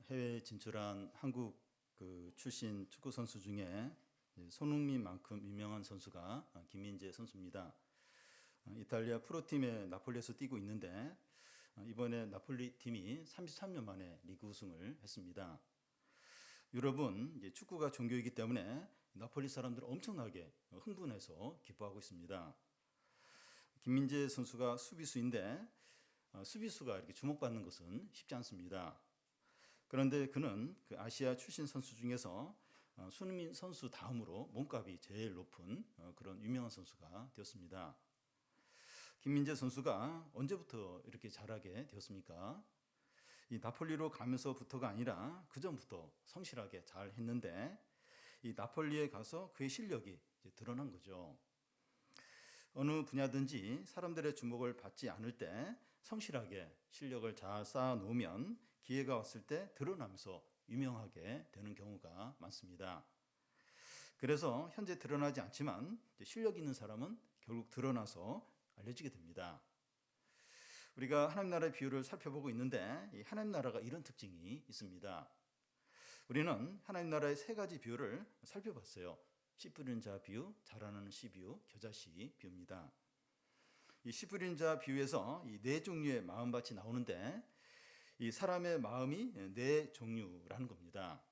해외에 진출한 한국 출신 축구 선수 중에 손흥민만큼 유명한 선수가 김민재 선수입니다. 이탈리아 프로팀의 나폴리에서 뛰고 있는데 이번에 나폴리 팀이 33년 만에 리그 우승을 했습니다. 유럽은 축구가 종교이기 때문에 나폴리 사람들은 엄청나게 흥분해서 기뻐하고 있습니다. 김민재 선수가 수비수인데 수비수가 이렇게 주목받는 것은 쉽지 않습니다. 그런데 그는 그 아시아 출신 선수 중에서 손흥민 선수 다음으로 몸값이 제일 높은 그런 유명한 선수가 되었습니다. 김민재 선수가 언제부터 이렇게 잘하게 되었습니까? 이 나폴리로 가면서부터가 아니라 그 전부터 성실하게 잘 했는데 이 나폴리에 가서 그의 실력이 이제 드러난 거죠. 어느 분야든지 사람들의 주목을 받지 않을 때 성실하게 실력을 잘 쌓아 놓으면 기회가 왔을 때 드러나면서 유명하게 되는 경우가 많습니다. 그래서 현재 드러나지 않지만 실력 있는 사람은 결국 드러나서 알려지게 됩니다. 우리가 하나님 나라의 비유를 살펴보고 있는데 이 하나님 나라가 이런 특징이 있습니다. 우리는 하나님 나라의 세 가지 비유를 살펴봤어요. 씨 뿌리는 자 비유, 자라나는 씨 비유, 겨자씨 비유입니다. 이 씨 뿌리는 자 비유에서 이 네 종류의 마음밭이 나오는데 이 사람의 마음이 네 종류라는 겁니다.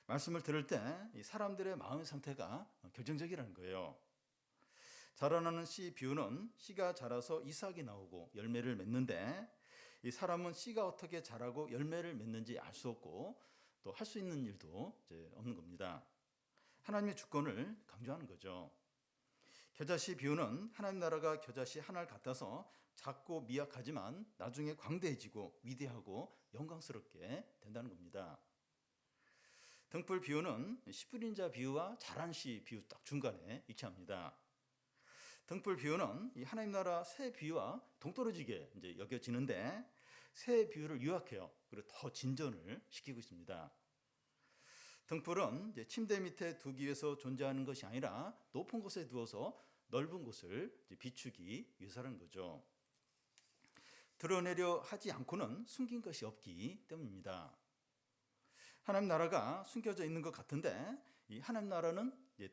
말씀을 들을 때 이 사람들의 마음의 상태가 결정적이라는 거예요. 자라나는 씨 비유는 씨가 자라서 이삭이 나오고 열매를 맺는데 이 사람은 씨가 어떻게 자라고 열매를 맺는지 알 수 없고 또 할 수 있는 일도 이제 없는 겁니다. 하나님의 주권을 강조하는 거죠. 겨자씨 비유는 하나님 나라가 겨자씨 하나를 같아서 작고 미약하지만 나중에 광대해지고 위대하고 영광스럽게 된다는 겁니다. 등불 비유는 씨 뿌린 자 비유와 자란 씨 비유 딱 중간에 위치합니다. 등불 비유는 이 하나님 나라 새 비유와 동떨어지게 이제 여겨지는데 새 비유를 요약해요. 그리고 더 진전을 시키고 있습니다. 등불은 이제 침대 밑에 두기 위해서 존재하는 것이 아니라 높은 곳에 두어서 넓은 곳을 비추기 위해서라는 거죠. 드러내려 하지 않고는 숨긴 것이 없기 때문입니다. 하나님 나라가 숨겨져 있는 것 같은데 이 하나님 나라는 이제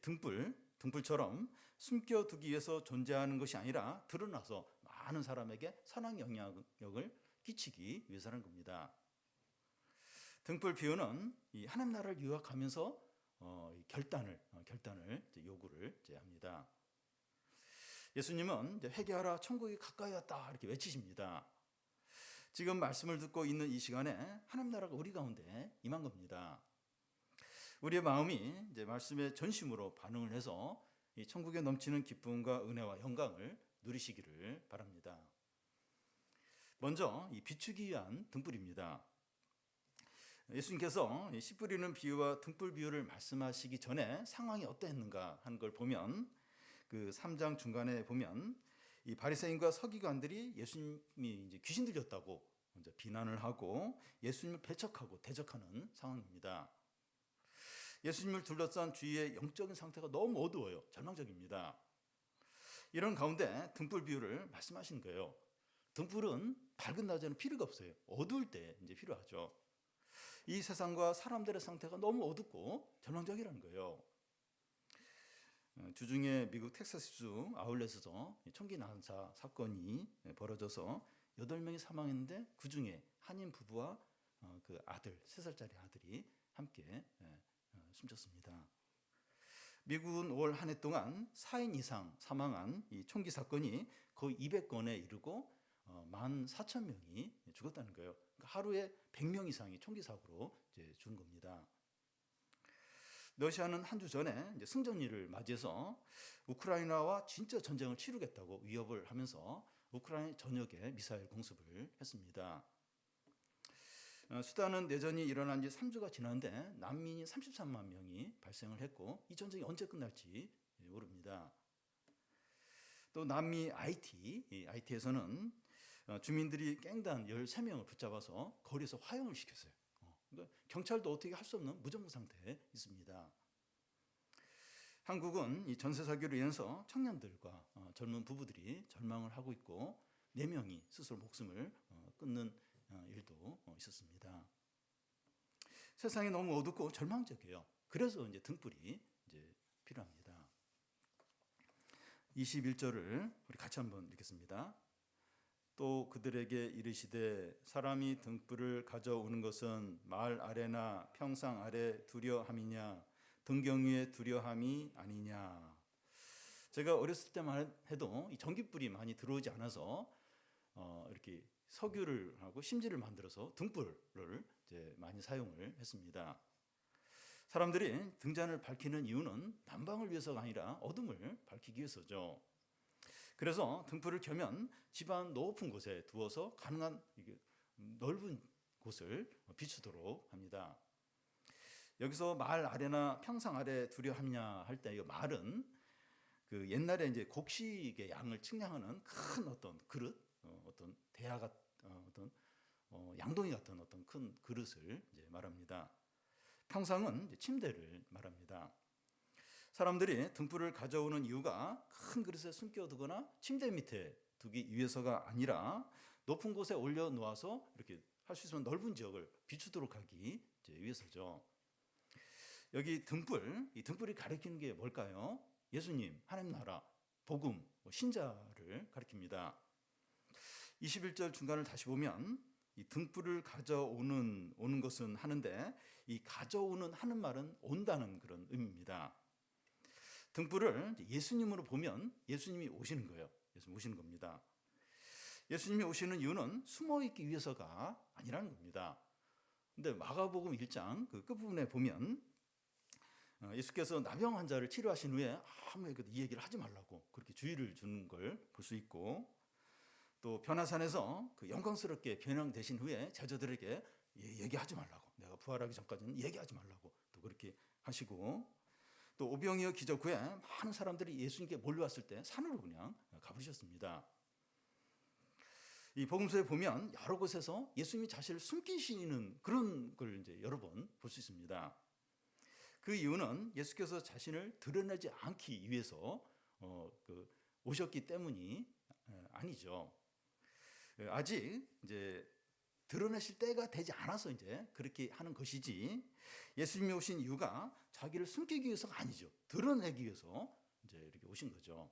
등불처럼 숨겨두기 위해서 존재하는 것이 아니라 드러나서 많은 사람에게 선한 영향력을 끼치기 위해서라는 겁니다. 등불 비유는 이 하나님 나라를 요약하면서 결단을 요구를 합니다. 예수님은 이제 회개하라 천국이 가까이 왔다 이렇게 외치십니다. 지금 말씀을 듣고 있는 이 시간에 하나님 나라가 우리 가운데 임한 겁니다. 우리의 마음이 이제 말씀에 전심으로 반응을 해서 이 천국에 넘치는 기쁨과 은혜와 영광을 누리시기를 바랍니다. 먼저 이 비추기 위한 등불입니다. 예수님께서 씨 뿌리는 비유와 등불 비유를 말씀하시기 전에 상황이 어떠했는가 하는 걸 보면 그 3장 중간에 보면 이 바리새인과 서기관들이 예수님이 이제 귀신 들렸다고 먼저 비난을 하고 예수님을 배척하고 대적하는 상황입니다. 예수님을 둘러싼 주위의 영적인 상태가 너무 어두워요. 절망적입니다. 이런 가운데 등불 비유를 말씀하시는 거예요. 등불은 밝은 낮에는 필요가 없어요. 어두울 때 이제 필요하죠. 이 세상과 사람들의 상태가 너무 어둡고 절망적이라는 거예요. 주중에 미국 텍사스주 아울렛에서 총기 난사 사건이 벌어져서 8명이 사망했는데 그중에 한인 부부와 그 아들, 3살짜리 아들이 함께 숨졌습니다. 미국은 올 한 해 동안 4인 이상 사망한 이 총기 사건이 거의 200건에 이르고 14,000명이 죽었다는 거예요. 그러니까 하루에 100명 이상이 총기 사고로 이제 죽은 겁니다. 러시아는 한 주 전에 이제 승전일을 맞이해서 우크라이나와 진짜 전쟁을 치르겠다고 위협을 하면서 우크라이나 전역에 미사일 공습을 했습니다. 수단은 내전이 일어난 지 3주가 지났는데 난민이 33만 명이 발생을 했고 이 전쟁이 언제 끝날지 모릅니다. 또 남미 IT에서는 주민들이 깽단 13명을 붙잡아서 거리에서 화형을 시켰어요. 그러니까 경찰도 어떻게 할 수 없는 무정부 상태에 있습니다. 한국은 이 전세 사기로 인해서 청년들과 젊은 부부들이 절망을 하고 있고 4명이 스스로 목숨을 끊는 일도 있었습니다. 세상이 너무 어둡고 절망적이에요. 그래서 이제 등불이 이제 필요합니다. 21절을 우리 같이 한번 읽겠습니다. 또 그들에게 이르시되 사람이 등불을 가져오는 것은 마을 아래나 평상 아래 두려함이냐 등경 위에 두려함이 아니냐. 제가 어렸을 때만 해도 이 전기불이 많이 들어오지 않아서 이렇게 석유를 하고 심지를 만들어서 등불을 이제 많이 사용을 했습니다. 사람들이 등잔을 밝히는 이유는 난방을 위해서가 아니라 어둠을 밝히기 위해서죠. 그래서 등불을 켜면 집안 높은 곳에 두어서 가능한 넓은 곳을 비추도록 합니다. 여기서 마을 아래나 평상 아래 두려함이냐 할 때 이 말은 그 옛날에 이제 곡식의 양을 측량하는 큰 어떤 그릇, 어떤 대야 어떤 양동이 같은 어떤 큰 그릇을 이제 말합니다. 평상은 이제 침대를 말합니다. 사람들이 등불을 가져오는 이유가 큰 그릇에 숨겨두거나 침대 밑에 두기 위해서가 아니라 높은 곳에 올려 놓아서 이렇게 할 수 있으면 넓은 지역을 비추도록 하기 위해서죠. 여기 이 등불이 가리키는 게 뭘까요? 예수님, 하나님 나라, 복음, 신자를 가리킵니다. 21절 중간을 다시 보면 이 등불을 오는 것은 하는데 이 가져오는 하는 말은 온다는 그런 의미입니다. 등불을 예수님으로 보면 예수님이 오시는 거예요. 예수님 오시는 겁니다. 예수님이 오시는 이유는 숨어 있기 위해서가 아니라는 겁니다. 근데 마가복음 1장 그 끝부분에 보면 예수께서 나병 환자를 치료하신 후에 아무에게도 이 얘기를 하지 말라고 그렇게 주의를 주는 걸 볼 수 있고, 또 변화산에서 그 영광스럽게 변형되신 후에 제자들에게 얘기하지 말라고, 내가 부활하기 전까지는 얘기하지 말라고 또 그렇게 하시고, 또 오병이어 기적 후에 많은 사람들이 예수님께 몰려왔을 때 산으로 그냥 가보셨습니다. 이 복음서에 보면 여러 곳에서 예수님이 자신을 숨기시는 그런 걸 이제 여러 번 볼 수 있습니다. 그 이유는 예수께서 자신을 드러내지 않기 위해서 오셨기 때문이 아니죠. 아직 이제 드러내실 때가 되지 않아서 이제 그렇게 하는 것이지, 예수님이 오신 이유가 자기를 숨기기 위해서가 아니죠. 드러내기 위해서 이제 이렇게 오신 거죠.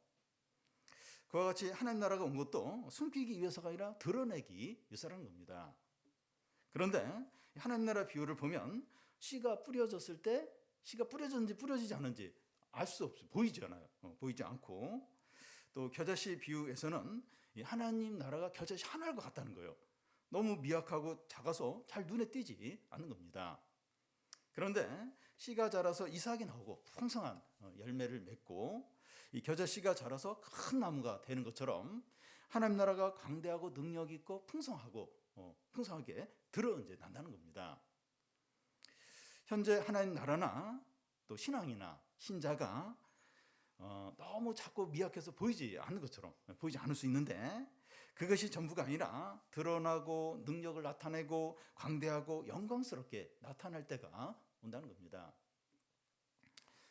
그와 같이 하나님 나라가 온 것도 숨기기 위해서가 아니라 드러내기 위해서라는 겁니다. 그런데 하나님 나라 비유를 보면 씨가 뿌려졌을 때 씨가 뿌려졌는지 뿌려지지 않은지 알 수 없어요. 보이지 않아요. 보이지 않고, 또 겨자씨 비유에서는 하나님 나라가 겨자씨 하나가 같다는 거예요. 너무 미약하고 작아서 잘 눈에 띄지 않는 겁니다. 그런데 씨가 자라서 이삭이 나오고 풍성한 열매를 맺고 이 겨자씨가 자라서 큰 나무가 되는 것처럼 하나님 나라가 광대하고 능력 있고 풍성하게 드러난다는 겁니다. 현재 하나님 나라나 또 신앙이나 신자가 너무 작고 미약해서 보이지 않는 것처럼 보이지 않을 수 있는데, 그것이 전부가 아니라 드러나고 능력을 나타내고 광대하고 영광스럽게 나타날 때가 온다는 겁니다.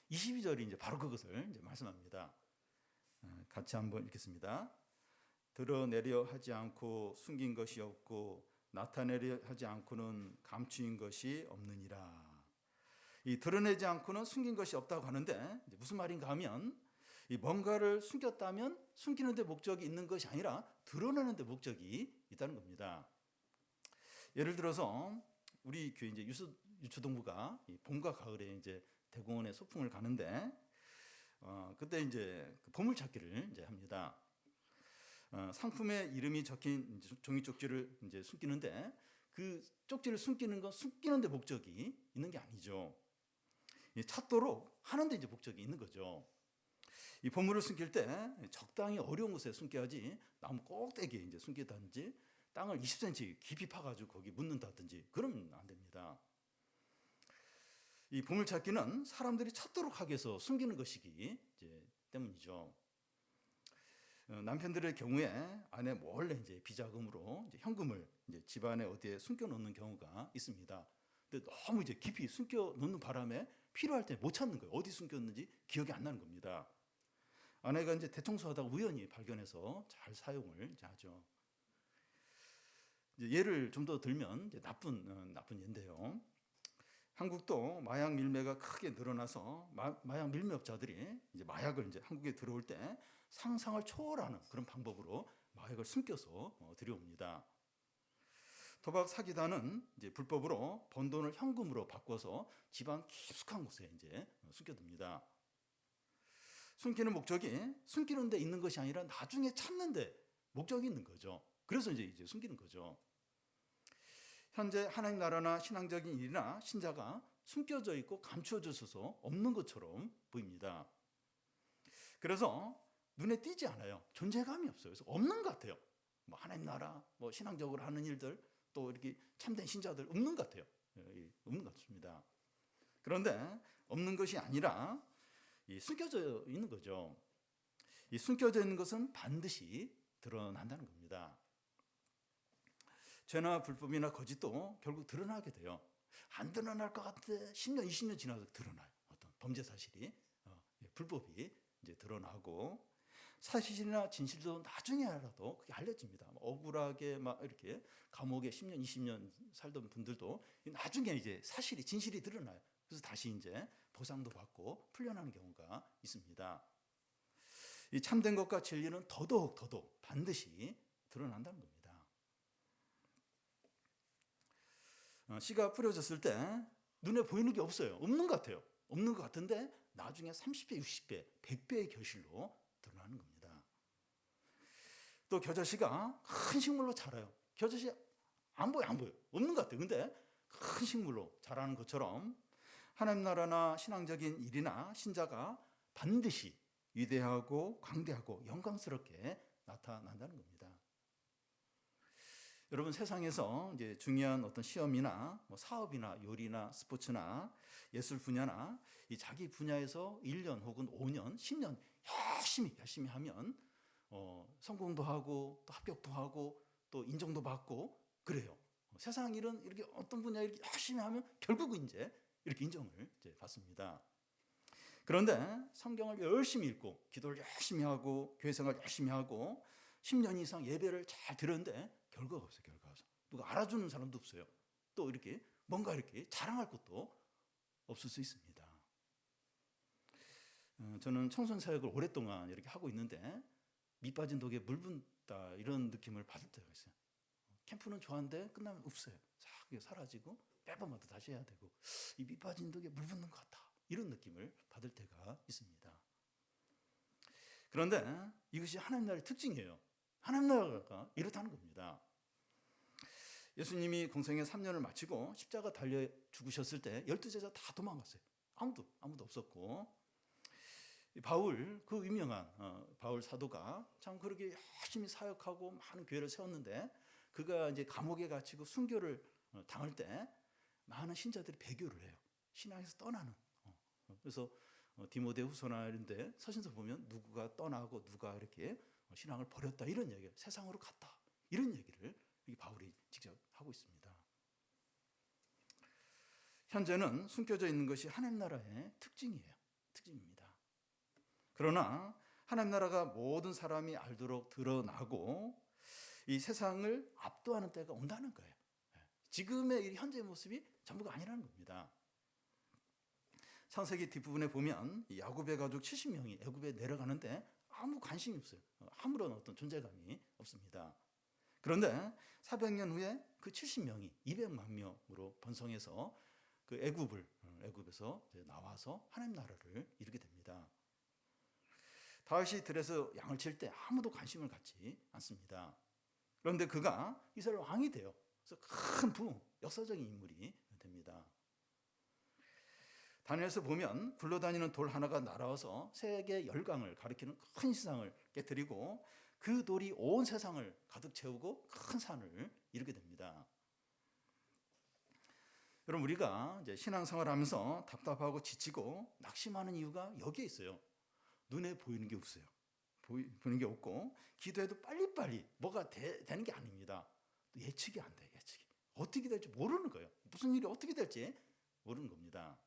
22절이 이제 바로 그것을 이제 말씀합니다. 같이 한번 읽겠습니다. 드러내려 하지 않고 숨긴 것이 없고 나타내려 하지 않고는 감추인 것이 없느니라. 이 드러내지 않고는 숨긴 것이 없다고 하는데 무슨 말인가 하면, 이 뭔가를 숨겼다면 숨기는 데 목적이 있는 것이 아니라 드러내는 데 목적이 있다는 겁니다. 예를 들어서 우리 교회 이제 유초동부가 봄과 가을에 이제 대공원에 소풍을 가는데 그때 이제 그 보물찾기를 이제 합니다. 상품의 이름이 적힌 종이 쪽지를 이제 숨기는데, 그 쪽지를 숨기는 데 목적이 있는 게 아니죠. 찾도록 하는데 이제 목적이 있는 거죠. 이 보물을 숨길 때 적당히 어려운 곳에 숨겨야지, 나무 꼭대기에 이제 숨기다든지 땅을 20cm 깊이 파가지고 거기 묻는다든지 그러면 안 됩니다. 이 보물찾기는 사람들이 찾도록 하기 위해서 숨기는 것이기 때문이죠. 남편들의 경우에 아내 몰래 이제 비자금으로 이제 현금을 이제 집안에 어디에 숨겨 놓는 경우가 있습니다. 근데 너무 이제 깊이 숨겨 놓는 바람에 필요할 때 못 찾는 거예요. 어디 숨겼는지 기억이 안 나는 겁니다. 아내가 이제 대청소하다가 우연히 발견해서 잘 사용을 이제 하죠. 이제 예를 좀 더 들면 이제 나쁜 예인데요. 한국도 마약 밀매가 크게 늘어나서 마약 밀매업자들이 이제 마약을 이제 한국에 들어올 때 상상을 초월하는 그런 방법으로 마약을 숨겨서 들여옵니다. 도박 사기단은 이제 불법으로 번 돈을 현금으로 바꿔서 지방 깊숙한 곳에 이제 숨겨둡니다. 숨기는 목적이 숨기는 데 있는 것이 아니라 나중에 찾는 데 목적이 있는 거죠. 그래서 이제 숨기는 거죠. 현재 하나님 나라나 신앙적인 일이나 신자가 숨겨져 있고 감추어져 있어서 없는 것처럼 보입니다. 그래서 눈에 띄지 않아요. 존재감이 없어요. 그래서 없는 것 같아요. 뭐 하나님 나라, 뭐 신앙적으로 하는 일들, 또 이렇게 참된 신자들 없는 것 같아요. 없는 것 같습니다. 그런데 없는 것이 아니라 숨겨져 있는 거죠. 이 숨겨져 있는 것은 반드시 드러난다는 겁니다. 죄나 불법이나 거짓도 결국 드러나게 돼요. 안 드러날 것 같은데 10년, 20년 지나서 드러나요. 어떤 범죄 사실이, 불법이 이제 드러나고, 사실이나 진실도 나중에라도 그게 알려집니다. 억울하게 막 이렇게 감옥에 10년, 20년 살던 분들도 나중에 이제 사실이, 진실이 드러나요. 그래서 다시 이제 보상도 받고 풀려나는 경우가 있습니다. 이 참된 것과 진리는 더더욱 반드시 드러난다는 겁니다. 씨가 뿌려졌을 때 눈에 보이는 게 없어요. 없는 것 같아요. 없는 것 같은데 나중에 30배, 60배, 100배의 결실로 드러나는 겁니다. 또 겨자씨가 큰 식물로 자라요. 겨자씨 안 보여. 없는 것 같아요. 근데 큰 식물로 자라는 것처럼 하나님 나라나 신앙적인 일이나 신자가 반드시 위대하고 광대하고 영광스럽게 나타난다는 겁니다. 여러분, 세상에서 이제 중요한 어떤 시험이나 뭐 사업이나 요리나 스포츠나 예술 분야나 이 자기 분야에서 1년 혹은 5년, 10년 열심히 하면 성공도 하고 또 합격도 하고 또 인정도 받고 그래요. 세상 일은 이렇게 어떤 분야에 이렇게 열심히 하면 결국은 이제 이렇게 인정을 이제 받습니다. 그런데 성경을 열심히 읽고 기도를 열심히 하고 교회 생활 열심히 하고 10년 이상 예배를 잘 들었는데 결과가 없어요. 누가 알아주는 사람도 없어요. 또 이렇게 뭔가 이렇게 자랑할 것도 없을 수 있습니다. 저는 청소년 사역을 오랫동안 이렇게 하고 있는데 밑 빠진 독에 물 붓다 이런 느낌을 받을 때가 있어요. 캠프는 좋아하는데 끝나면 없어요. 싹 사라지고 매번마다 다시 해야 되고 이 밑 빠진 독에 물 붓는 것 같다. 이런 느낌을 받을 때가 있습니다. 그런데 이것이 하나님 나라의 특징이에요. 하나님 나라가 이렇다는 겁니다. 예수님이 공생애 3년을 마치고 십자가 달려 죽으셨을 때 12제자 다 도망갔어요. 아무도 없었고, 바울, 그 유명한 바울 사도가 참 그렇게 열심히 사역하고 많은 교회를 세웠는데 그가 이제 감옥에 갇히고 순교를 당할 때 많은 신자들이 배교를 해요. 신앙에서 떠나는. 그래서 디모데후서나 이런데 서신서 보면 누구가 떠나고 누가 이렇게 신앙을 버렸다 이런 얘기를, 세상으로 갔다 이런 얘기를 바울이 직접 하고 있습니다. 현재는 숨겨져 있는 것이 하나님 나라의 특징입니다. 그러나 하나님 나라가 모든 사람이 알도록 드러나고 이 세상을 압도하는 때가 온다는 거예요. 지금의 현재의 모습이 전부가 아니라는 겁니다. 창세기 뒷부분에 보면 야곱의 가족 70명이 애굽에 내려가는데 아무 관심이 없어요. 아무런 어떤 존재감이 없습니다. 그런데 400년 후에 그 70명이 200만 명으로 번성해서 그 애굽에서 나와서 하나님 나라를 이루게 됩니다. 다윗이 들에서 양을 칠 때 아무도 관심을 갖지 않습니다. 그런데 그가 이스라엘 왕이 돼요. 그래서 큰 부흥, 역사적인 인물이 됩니다. 다니엘서 보면 굴러다니는 돌 하나가 날아와서 세계 열강을 가리키는 큰 시상을 깨뜨리고 그 돌이 온 세상을 가득 채우고 큰 산을 이루게 됩니다. 여러분, 우리가 이제 신앙생활하면서 답답하고 지치고 낙심하는 이유가 여기에 있어요. 눈에 보이는 게 없어요. 보이는 게 없고 기도해도 빨리빨리 뭐가 되는 게 아닙니다. 또 예측이 안 돼요. 예측이 어떻게 될지 모르는 거예요. 무슨 일이 어떻게 될지 모르는 겁니다.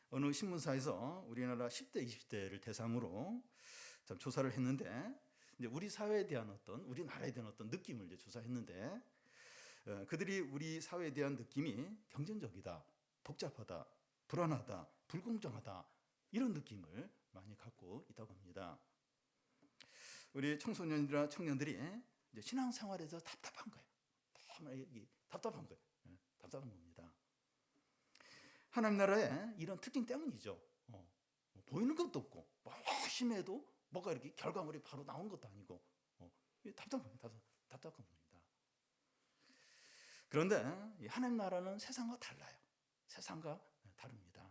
어느 신문사에서 우리나라 10대, 20대를 대상으로 참 조사를 했는데 이제 우리 사회에 대한 우리나라에 대한 어떤 느낌을 이제 조사했는데 그들이 우리 사회에 대한 느낌이 경쟁적이다, 복잡하다, 불안하다, 불공정하다 이런 느낌을 많이 갖고 있다고 합니다. 우리 청소년이나 청년들이 이제 신앙생활에서 답답한 거예요. 답답한 거예요. 답답한 겁니다. 하나님 나라의 이런 특징 때문이죠. 보이는 것도 없고 열심히 해도 뭐가 이렇게 결과물이 바로 나오는 것도 아니고 답답한 겁니다. 그런데 하나님 나라는 세상과 달라요. 세상과 다릅니다.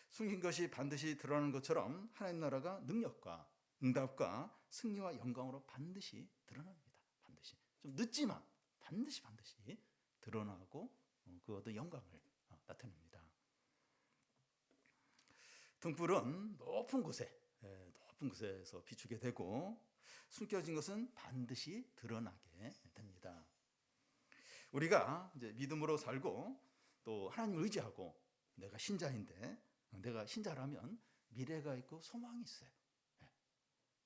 숨긴 것이 반드시 드러나는 것처럼 하나님 나라가 능력과 응답과 승리와 영광으로 반드시 드러납니다. 반드시. 좀 늦지만 반드시 드러나고 그 어떤 영광을 나타냅니다. 등불은 높은 곳에서 비추게 되고 숨겨진 것은 반드시 드러나게 됩니다. 우리가 이제 믿음으로 살고 또 하나님을 의지하고 내가 신자인데 내가 신자라면 미래가 있고 소망이 있어요.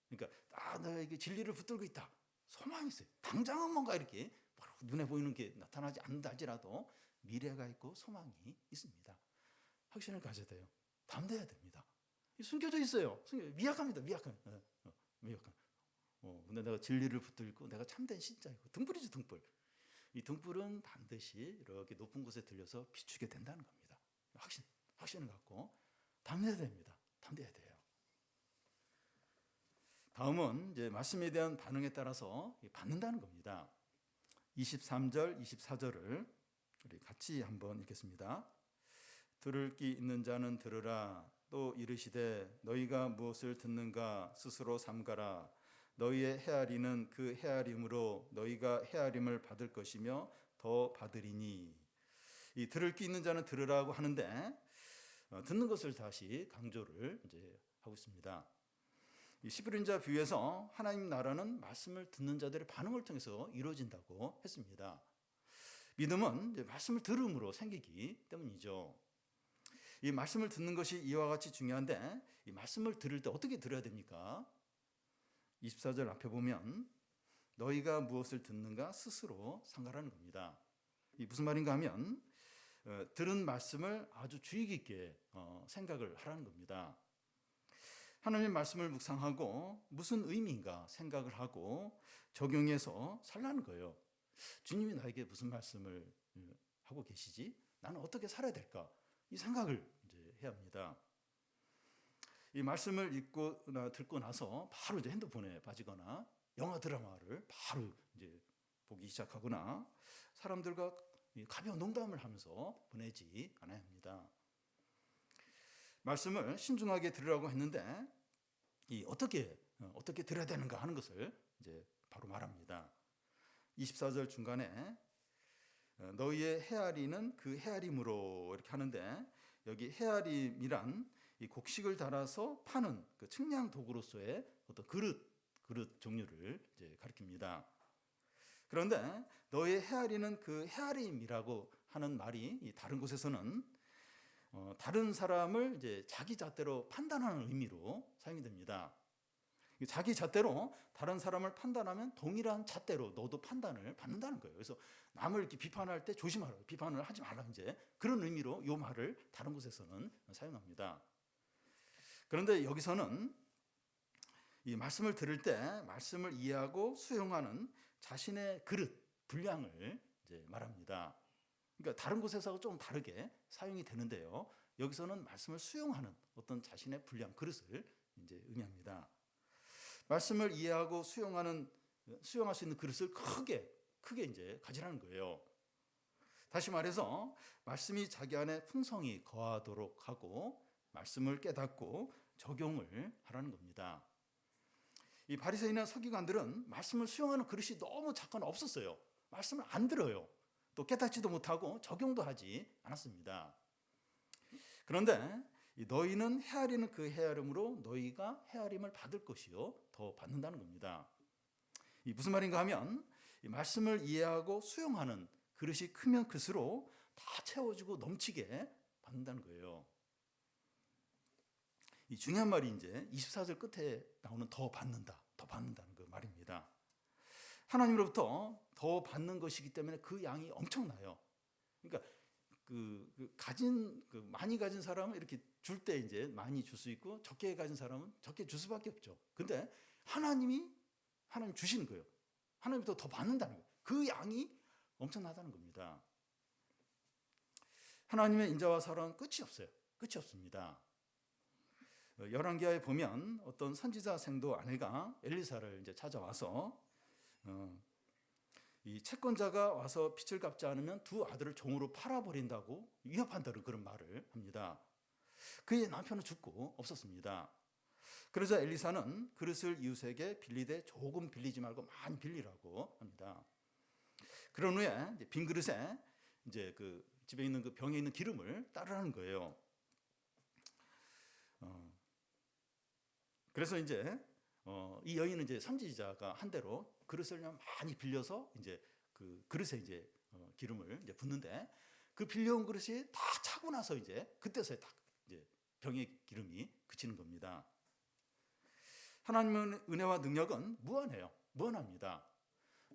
그러니까 내가 진리를 붙들고 있다. 소망이 있어요. 당장은 뭔가 이렇게 눈에 보이는 게 나타나지 않는다 할지라도 미래가 있고 소망이 있습니다. 확신을 가져야 돼요. 담대해야 됩니다. 숨겨져 있어요. 미약합니다. 미약한. 근데 내가 진리를 붙들고 내가 참된 신자이고 등불이죠, 등불. 이 등불은 반드시 이렇게 높은 곳에 들려서 비추게 된다는 겁니다. 확신을 갖고 담대해야 됩니다. 담대해야 돼요. 다음은 이제 말씀에 대한 반응에 따라서 받는다는 겁니다. 23절, 24절을 우리 같이 한번 읽겠습니다. 들을 귀 있는 자는 들으라. 또 이르시되 너희가 무엇을 듣는가 스스로 삼가라. 너희의 헤아리는 그 헤아림으로 너희가 헤아림을 받을 것이며 더 받으리니. 이 들을 귀 있는 자는 들으라고 하는데 듣는 것을 다시 강조를 이제 하고 있습니다. 이 시브린자 뷰에서 하나님 나라는 말씀을 듣는 자들의 반응을 통해서 이루어진다고 했습니다. 믿음은 이제 말씀을 들음으로 생기기 때문이죠. 이 말씀을 듣는 것이 이와 같이 중요한데 이 말씀을 들을 때 어떻게 들어야 됩니까? 24절 앞에 보면 너희가 무엇을 듣는가 스스로 상가라는 겁니다. 이 무슨 말인가 하면 들은 말씀을 아주 주의 깊게 생각을 하라는 겁니다. 하나님의 말씀을 묵상하고 무슨 의미인가 생각을 하고 적용해서 살라는 거예요. 주님이 나에게 무슨 말씀을 하고 계시지? 나는 어떻게 살아야 될까? 이 생각을 이제 해야 합니다. 이 말씀을 듣고 나서 바로 이제 핸드폰에 빠지거나 영화 드라마를 바로 이제 보기 시작하거나 사람들과 가벼운 농담을 하면서 보내지 않아야 합니다. 말씀을 신중하게 들으라고 했는데 이 어떻게 들어야 되는가 하는 것을 이제 바로 말합니다. 24절 중간에 너희의 헤아리는 그 헤아림으로 이렇게 하는데 여기 헤아림이란 이 곡식을 달아서 파는 그 측량 도구로서의 어떤 그릇 종류를 이제 가리킵니다. 그런데 너희의 헤아리는 그 헤아림이라고 하는 말이 이 다른 곳에서는 다른 사람을 이제 자기 잣대로 판단하는 의미로 사용이 됩니다. 자기 잣대로 다른 사람을 판단하면 동일한 잣대로 너도 판단을 받는다는 거예요. 그래서 남을 이렇게 비판할 때 조심하라, 비판을 하지 말라 이제 그런 의미로 이 말을 다른 곳에서는 사용합니다. 그런데 여기서는 이 말씀을 들을 때 말씀을 이해하고 수용하는 자신의 그릇, 분량을 이제 말합니다. 그러니까 다른 곳에서 좀 다르게 사용이 되는데요. 여기서는 말씀을 수용하는 어떤 자신의 분량, 그릇을 이제 의미합니다. 말씀을 이해하고 수용할 수 있는 그릇을 크게 이제 가지라는 거예요. 다시 말해서 말씀이 자기 안에 풍성히 거하도록 하고 말씀을 깨닫고 적용을 하라는 겁니다. 이 바리새인이나 서기관들은 말씀을 수용하는 그릇이 너무 작거나 없었어요. 말씀을 안 들어요. 또 깨닫지도 못하고 적용도 하지 않았습니다. 그런데 너희는 헤아리는 그 헤아림으로 너희가 헤아림을 받을 것이요 더 받는다는 겁니다. 이 무슨 말인가 하면 이 말씀을 이해하고 수용하는 그릇이 크면 클수록 다 채워지고 넘치게 받는다는 거예요. 이 중요한 말이 이제 24절 끝에 나오는 더 받는다는 그 말입니다. 하나님으로부터 더 받는 것이기 때문에 그 양이 엄청나요. 그러니까 많이 가진 사람은 이렇게 줄 때 이제 많이 줄 수 있고, 적게 가진 사람은 적게 줄 수밖에 없죠. 근데 하나님 주시는 거예요. 하나님부터 더 받는다는 거예요. 그 양이 엄청나다는 겁니다. 하나님의 인자와 사랑은 끝이 없어요. 끝이 없습니다. 열왕기하에 보면 어떤 선지자 생도 아내가 엘리사를 이제 찾아와서 이 채권자가 와서 빚을 갚지 않으면 두 아들을 종으로 팔아버린다고 위협한다는 그런 말을 합니다. 그의 남편은 죽고 없었습니다. 그러자 엘리사는 그릇을 이웃에게 빌리되 조금 빌리지 말고 많이 빌리라고 합니다. 그런 후에 빈 그릇에 이제 그 집에 있는 그 병에 있는 기름을 따르라는 거예요. 그래서 이제 이 여인은 이제 선지자가 한 대로 그릇을 많이 빌려서 이제 그 그릇에 이제 기름을 이제 붓는데, 그 빌려온 그릇이 다 차고 나서 이제 그때서야 딱 이제 병의 기름이 그치는 겁니다. 하나님의 은혜와 능력은 무한해요. 무한합니다.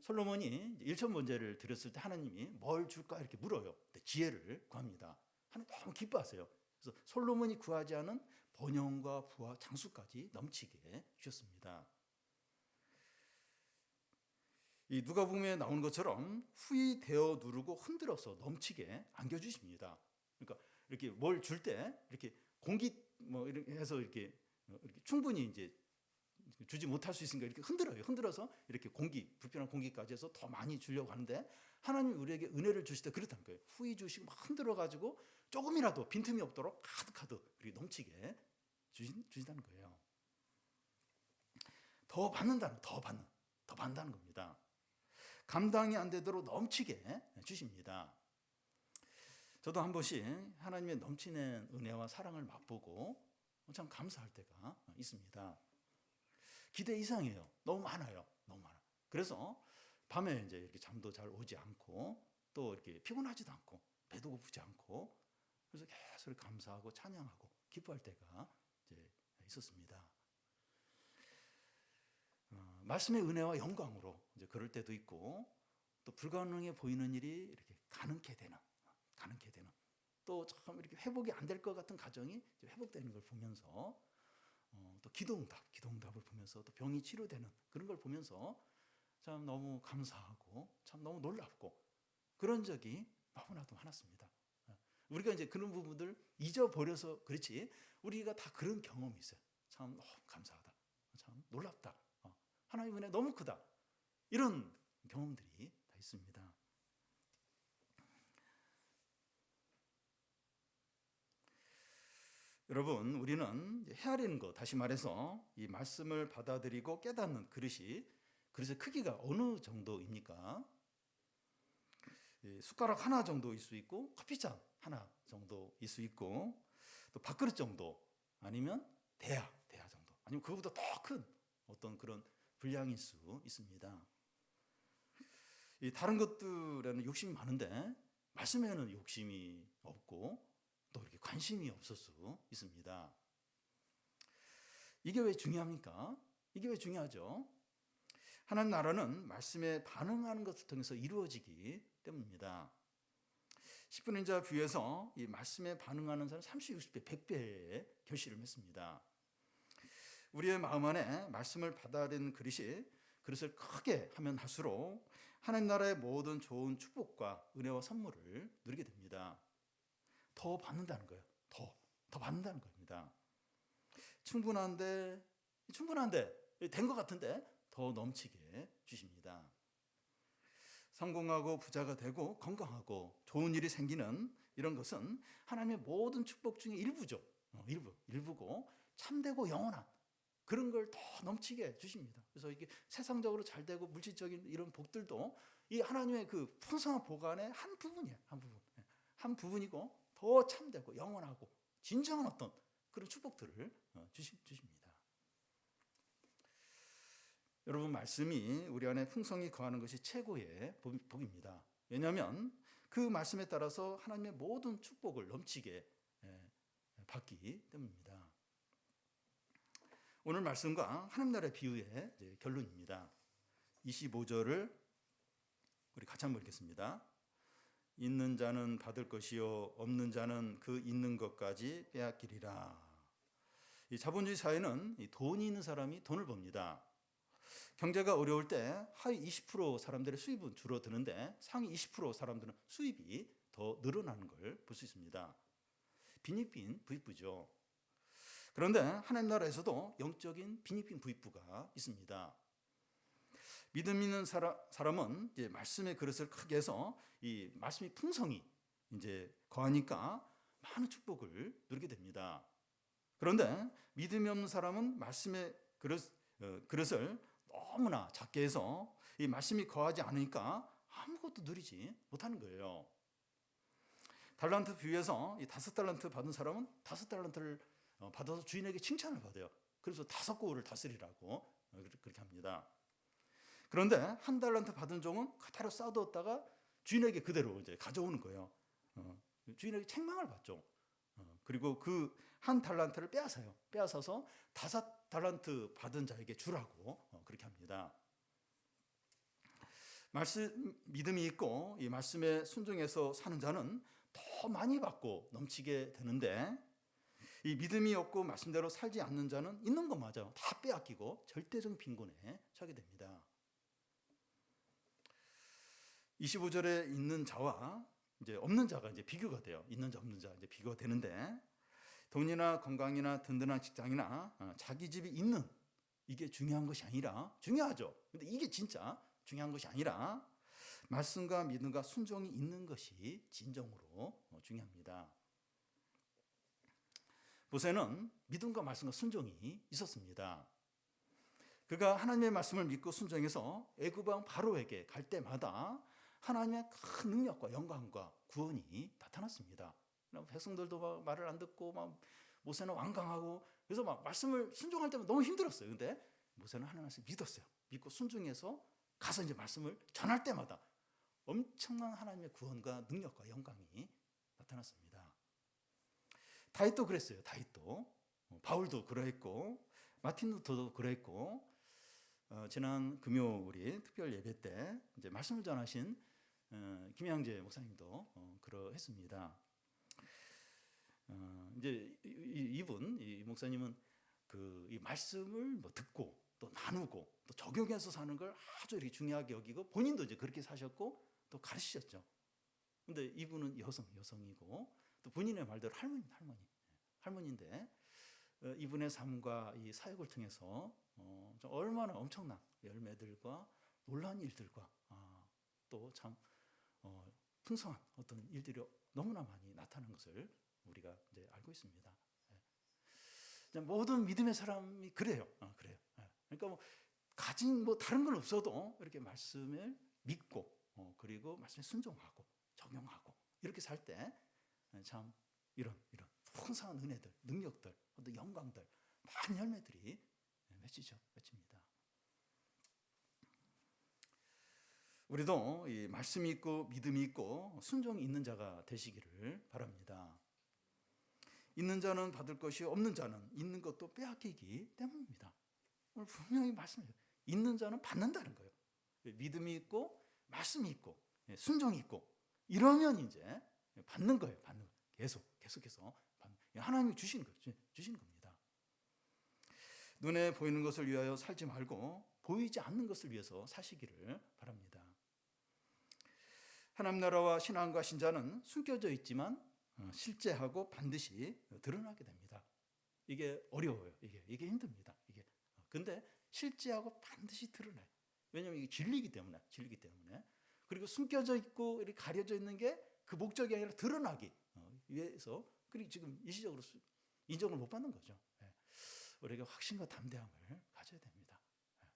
솔로몬이 일천번제를 드렸을 때 하나님이 뭘 줄까 이렇게 물어요. 지혜를 구합니다. 하나님 너무 기뻐하세요. 그래서 솔로몬이 구하지 않은 번영과 부와 장수까지 넘치게 주셨습니다. 이 누가복음에 나오는 것처럼 후히 대어 누르고 흔들어서 넘치게 안겨주십니다. 그러니까 이렇게 뭘 줄 때 이렇게 공기 뭐 이렇게 해서 이렇게 충분히 이제 주지 못할 수 있으니까 이렇게 흔들어요. 흔들어서 이렇게 불편한 공기까지 해서 더 많이 주려고 하는데, 하나님이 우리에게 은혜를 주실 때 그렇다는 거예요. 후히 주시고 막 흔들어가지고 조금이라도 빈틈이 없도록 가득 이렇게 넘치게 주신다는 거예요. 더 받는다는, 더 받는다는 겁니다. 감당이 안 되도록 넘치게 주십니다. 저도 한 번씩 하나님의 넘치는 은혜와 사랑을 맛보고 참 감사할 때가 있습니다. 기대 이상이에요. 너무 많아요. 그래서 밤에 이제 이렇게 잠도 잘 오지 않고, 또 이렇게 피곤하지도 않고, 배도 고프지 않고, 그래서 계속 감사하고 찬양하고 기뻐할 때가 이제 있었습니다. 말씀의 은혜와 영광으로 이제 그럴 때도 있고, 또 불가능해 보이는 일이 이렇게 가능케 되는, 또 참 이렇게 회복이 안 될 것 같은 가정이 회복되는 걸 보면서, 또 기도응답을 보면서 또 병이 치료되는 그런 걸 보면서 참 너무 감사하고 참 너무 놀랍고 그런 적이 너무나도 많았습니다. 우리가 이제 그런 부분들 잊어버려서 그렇지, 우리가 다 그런 경험이 있어요. 참 너무 감사하다, 참 놀랍다, 하나님 은혜 너무 크다, 이런 경험들이 다 있습니다. 여러분, 우리는 헤아리는 것, 다시 말해서 이 말씀을 받아들이고 깨닫는 그릇의 크기가 어느 정도입니까? 숟가락 하나 정도일 수 있고, 커피잔 하나 정도일 수 있고, 또 밥그릇 정도, 아니면 대야 정도, 아니면 그거보다 더 큰 어떤 그런 분량일 수 있습니다. 다른 것들에는 욕심이 많은데 말씀에는 욕심이 없고 또 이렇게 관심이 없을 수 있습니다. 이게 왜 중요합니까? 이게 왜 중요하죠? 하나님 나라는 말씀에 반응하는 것을 통해서 이루어지기 때문입니다. 10분의 자 비유에서 이 말씀에 반응하는 사람 30, 60배, 100배의 결실을 맺습니다. 우리의 마음 안에 말씀을 받아들이는 그릇을 크게 하면 할수록 하나님 나라의 모든 좋은 축복과 은혜와 선물을 누리게 됩니다. 더 받는다는 거예요. 더 받는다는 겁니다. 충분한데 된 것 같은데 더 넘치게 주십니다. 성공하고 부자가 되고 건강하고 좋은 일이 생기는 이런 것은 하나님의 모든 축복 중에 일부죠. 일부고 참되고 영원한 그런 걸 더 넘치게 주십니다. 그래서 이게 세상적으로 잘 되고 물질적인 이런 복들도 이 하나님의 그 풍성한 보관의 한 부분이에요. 한 부분이고 더 참되고 영원하고 진정한 어떤 그런 축복들을 주십니다. 여러분, 말씀이 우리 안에 풍성히 거하는 것이 최고의 복입니다. 왜냐하면 그 말씀에 따라서 하나님의 모든 축복을 넘치게 받기 때문입니다. 오늘 말씀과 하나님 나라의 비유의 결론입니다. 25절을 우리 같이 한번 읽겠습니다. 있는 자는 받을 것이요 없는 자는 그 있는 것까지 빼앗기리라. 이 자본주의 사회는 이 돈이 있는 사람이 돈을 법니다. 경제가 어려울 때 하위 20% 사람들의 수입은 줄어드는데 상위 20% 사람들은 수입이 더 늘어나는 걸 볼 수 있습니다. 빈익빈 부익부죠. 그런데 하나님 나라에서도 영적인 빈익빈 부익부가 있습니다. 믿음 있는 사람은 이제 말씀의 그릇을 크게 해서 이 말씀이 풍성히 이제 거하니까 많은 축복을 누리게 됩니다. 그런데 믿음이 없는 사람은 말씀의 그릇을 너무나 작게 해서 이 말씀이 거하지 않으니까 아무것도 누리지 못하는 거예요. 달란트 비유에서 이 5달란트 받은 사람은 5달란트를 받아서 주인에게 칭찬을 받아요. 그래서 5고을을 다스리라고 그렇게 합니다. 그런데 1달란트 받은 종은 그대로 쌓아두었다가 주인에게 그대로 이제 가져오는 거예요. 주인에게 책망을 받죠. 그리고 그 1달란트를 빼앗아요. 빼앗아서 5달란트 받은 자에게 주라고 그렇게 합니다. 믿음이 있고 이 말씀에 순종해서 사는 자는 더 많이 받고 넘치게 되는데, 이 믿음이 없고 말씀대로 살지 않는 자는 있는 것마저 다 빼앗기고 절대적인 빈곤에 처하게 됩니다. 25절에 있는 자와 이제 없는 자가 이제 비교가 돼요. 있는 자 없는 자 이제 비교가 되는데, 돈이나 건강이나 든든한 직장이나 자기 집이 있는 이게 중요한 것이 아니라, 중요하죠. 근데 이게 진짜 중요한 것이 아니라 말씀과 믿음과 순종이 있는 것이 진정으로 중요합니다. 모세는 믿음과 말씀과 순종이 있었습니다. 그가 하나님의 말씀을 믿고 순종해서 애굽 왕 바로에게 갈 때마다 하나님의 큰 능력과 영광과 구원이 나타났습니다. 백성들도 막 말을 안 듣고 막 모세는 완강하고, 그래서 막 말씀을 순종할 때면 너무 힘들었어요. 근데 모세는 하나님 말씀을 믿었어요. 믿고 순종해서 가서 이제 말씀을 전할 때마다 엄청난 하나님의 구원과 능력과 영광이 나타났습니다. 다윗도 그랬어요. 다윗도, 바울도 그러했고, 마틴 루터도 그랬고, 지난 금요 우리 특별 예배 때 이제 말씀을 전하신 김양재 목사님도 그러했습니다. 이제 이 목사님은 이 말씀을 뭐 듣고 또 나누고 또 적용해서 사는 걸 아주 이렇게 중요하게 여기고, 본인도 이제 그렇게 사셨고 또 가르치셨죠. 근데 이분은 여성이고 또 본인의 말대로 할머니인데 이분의 삶과 이 사역을 통해서 얼마나 엄청난 열매들과 놀라운 일들과 또 참 풍성한 어떤 일들이 너무나 많이 나타난 것을 우리가 이제 알고 있습니다. 모든 믿음의 사람이 그래요. 그래요. 그러니까 뭐 가진 뭐 다른 건 없어도 이렇게 말씀을 믿고 그리고 말씀에 순종하고 적용하고 이렇게 살 때 참 이런 풍성한 은혜들, 능력들, 어떤 영광들, 많은 열매들이 맺힙니다. 우리도 이 말씀이 있고 믿음이 있고 순종이 있는 자가 되시기를 바랍니다. 있는 자는 받을 것이 없는 자는 있는 것도 빼앗기기 때문입니다. 오늘 분명히 말씀해요. 있는 자는 받는다는 거예요. 믿음이 있고 말씀이 있고 순종이 있고 이러면 이제 받는 거예요. 받는 거. 계속해서 받는. 하나님이 주시는 겁니다. 눈에 보이는 것을 위하여 살지 말고 보이지 않는 것을 위해서 사시기를 바랍니다. 하나님 나라와 신앙과 신자는 숨겨져 있지만 실제하고 반드시 드러나게 됩니다. 이게 어려워요. 이게 힘듭니다. 근데 실제하고 반드시 드러나요. 왜냐하면 이게 진리이기 때문에. 그리고 숨겨져 있고 이렇게 가려져 있는 게 그 목적이 아니라 드러나기 위해서. 그리고 지금 일시적으로 인정을 못 받는 거죠. 우리에게 확신과 담대함을 가져야 됩니다.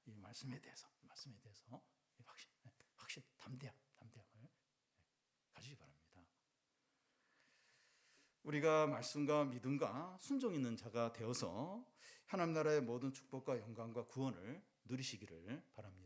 이 말씀에 대해서 확신, 담대함을 가지기 바랍니다. 우리가 말씀과 믿음과 순종 있는 자가 되어서 하나님 나라의 모든 축복과 영광과 구원을 누리시기를 바랍니다.